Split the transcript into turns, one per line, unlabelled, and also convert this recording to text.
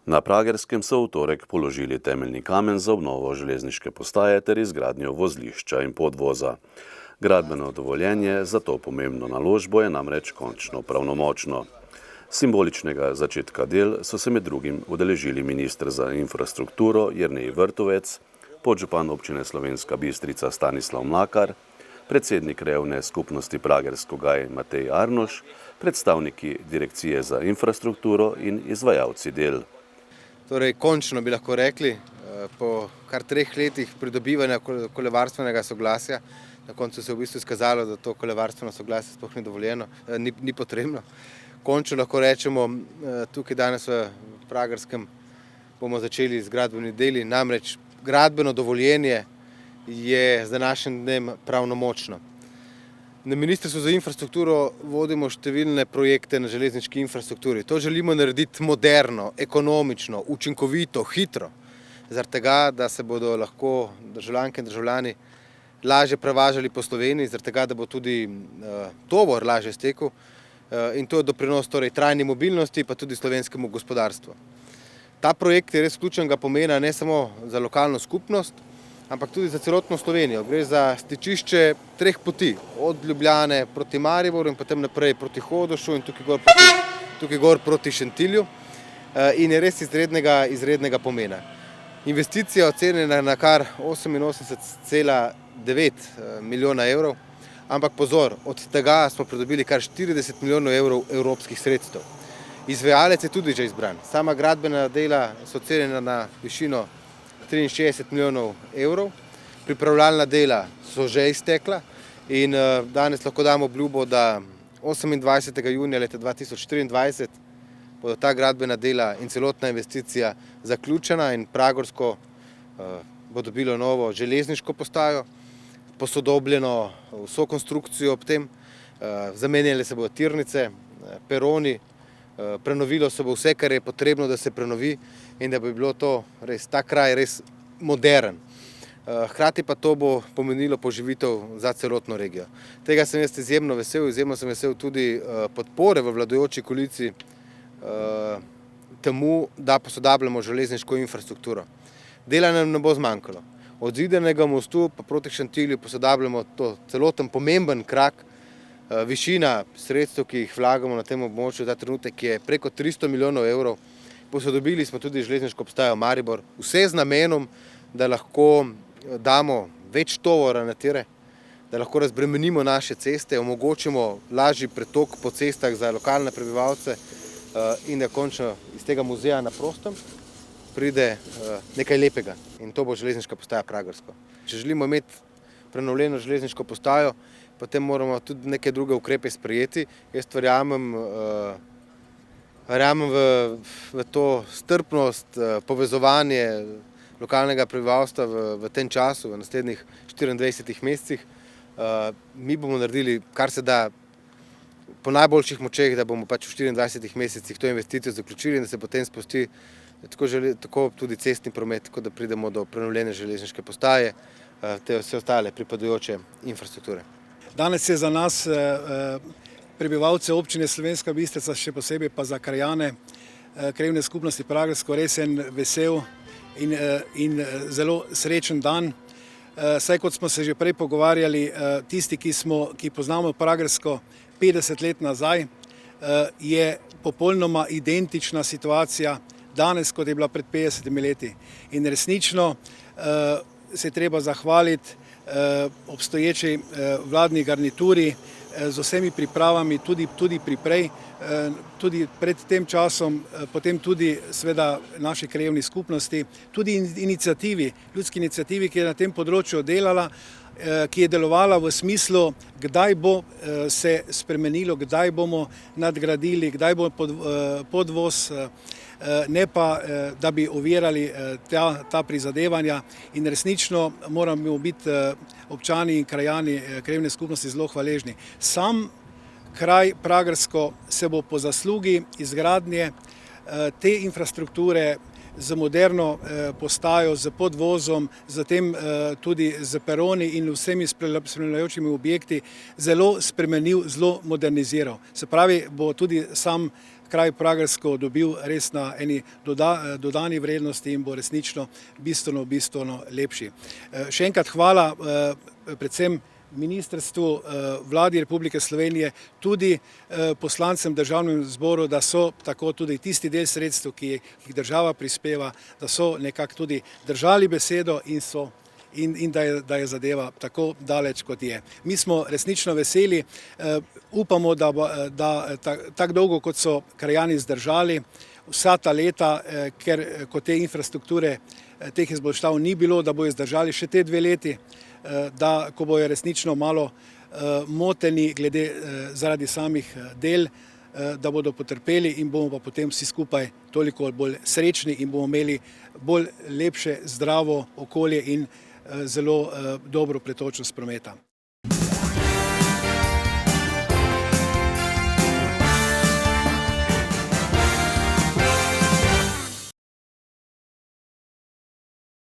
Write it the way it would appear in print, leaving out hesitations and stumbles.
Na Pragerskem so v torek položili temeljni kamen za obnovo železniške postaje ter izgradnjo vozlišča in podvoza. Gradbeno dovoljenje za to pomembno naložbo je namreč končno pravnomočno. Simboličnega začetka del so se med drugim udeležili minister za infrastrukturo Jernej Vrtovec, podžupan občine Slovenska Bistrica Stanislav Mlakar, predsednik revne skupnosti Pragersko Gaj Matej Arnoš, predstavniki Direkcije za infrastrukturo in izvajalci del.
Torej, končno bi lahko rekli, po kar 3 letih pridobivanja okoljevarstvenega soglasja, na koncu se je v bistvu izkazalo, da to okoljevarstveno soglasje sploh ni dovoljeno, ni potrebno. Končno lahko rečemo, tukaj danes v Pragerskem bomo začeli z gradbenimi deli, namreč gradbeno dovoljenje je z današnjim dnem pravnomočno. Na Ministrstvu za infrastrukturo vodimo številne projekte na železniški infrastrukturi. To želimo narediti moderno, ekonomično, učinkovito, hitro. Zaradi tega, da se bodo lahko državljanke in državljani lažje prevažali po Sloveniji, zaradi tega, da bo tudi tovor lažje stekel. In to je doprinos torej trajni mobilnosti, pa tudi slovenskemu gospodarstvu. Ta projekt je res ključnega pomena ne samo za lokalno skupnost, ampak tudi za celotno Slovenijo. Gre za stičišče 3 poti, od Ljubljane proti Mariboru in potem naprej proti Hodošu in tukaj gor proti Šentilju in je res izrednega pomena. Investicija ocenjena na kar 88,9 milijona evrov, ampak pozor, od tega smo pridobili kar 40 milijonov evrov evropskih sredstev. Izvajalec je tudi že izbran. Sama gradbena dela so ocenjena na višino 63 milijonov evrov, pripravljalna dela so že iztekla in danes lahko damo obljubo, da 28. junija leta 2024 bodo ta gradbena dela in celotna investicija zaključena in Pragersko bo dobilo novo železniško postajo, posodobljeno vso konstrukcijo ob tem, zamenjale se bodo tirnice, peroni, prenovilo se bo vse, kar je potrebno, da se prenovi in da bi bilo to res, ta kraj res modern. Hkrati pa to bo pomenilo poživitev za celotno regijo. Tega sem jaz izjemno sem vesel tudi podpore v vladajoči koaliciji temu, da posodabljamo železniško infrastrukturo. Dela nam ne bo zmanjkalo. Od Zidanega mostu pa proti Šentilju posodabljamo to celoten pomemben krak. Višina sredstev, ki jih vlagamo na tem območju, ta trenutek je preko 300 milijonov evrov. Posodobili smo tudi železniško postajo Maribor, vse z namenom, da lahko damo več tovora na tire, da lahko razbremenimo naše ceste, omogočimo lažji pretok po cestah za lokalne prebivalce in da končno iz tega muzeja na prostem pride nekaj lepega in to bo železniška postaja Pragersko. Če želimo imeti prenovljeno železniško postajo, potem moramo tudi neke druge ukrepe sprejeti. Jaz verjamem v to strpnost, povezovanje lokalnega prebivalstva v tem času, v naslednjih 24 mesecih. Mi bomo naredili, kar se da po najboljših močeh, da bomo pač v 24 mesecih to investicijo zaključili in da se potem spusti tako tudi cestni promet, tako da pridemo do prenovljene železniške postaje, te vse ostale pripadajoče infrastrukture.
Danes je za nas, prebivalce občine Slovenska Bistrica, še posebej pa za krajane krajevne skupnosti Pragersko, res en vesel in zelo srečen dan. Saj kot smo se že prej pogovarjali, tisti, ki poznamo Pragersko 50 let nazaj, je popolnoma identična situacija danes, kot je bila pred 50 leti. In resnično se je treba zahvaliti obstoječi vladni garnituri z vsemi pripravami, tudi pred tem časom, potem tudi seveda naši krajevni skupnosti, tudi ljudski inicijativi, ki je na tem področju delala, ki je delovala v smislu, kdaj bo se spremenilo, kdaj bomo nadgradili, kdaj bo podvoz, ne pa, da bi ovirali ta prizadevanja in resnično moramo biti občani in krajani krajevne skupnosti zelo hvaležni. Sam kraj Pragersko se bo po zaslugi izgradnje te infrastrukture z moderno postajo, z podvozom, zatem tudi z peroni in vsemi spremljajočimi objekti zelo spremenil, zelo moderniziral. Se pravi, bo tudi kraj Pragersko dobil res na eni dodani vrednosti in bo resnično bistveno lepši. Še enkrat hvala predvsem ministrstvu, vladi Republike Slovenije, tudi poslancem v državnem zboru, da so tako tudi tisti del sredstev, ki jih država prispeva, da so nekako tudi držali besedo in da je zadeva tako daleč, kot je. Mi smo resnično veseli, upamo, da tako dolgo, kot so krajani zdržali, vsa ta leta, ker kot te infrastrukture, teh izboljšav ni bilo, da bojo zdržali še te 2 leti, da ko bojo resnično malo moteni zaradi samih del, da bodo potrpeli in bomo pa potem vsi skupaj toliko bolj srečni in bomo imeli bolj lepše, zdravo okolje in zelo dobro pretočnost prometa.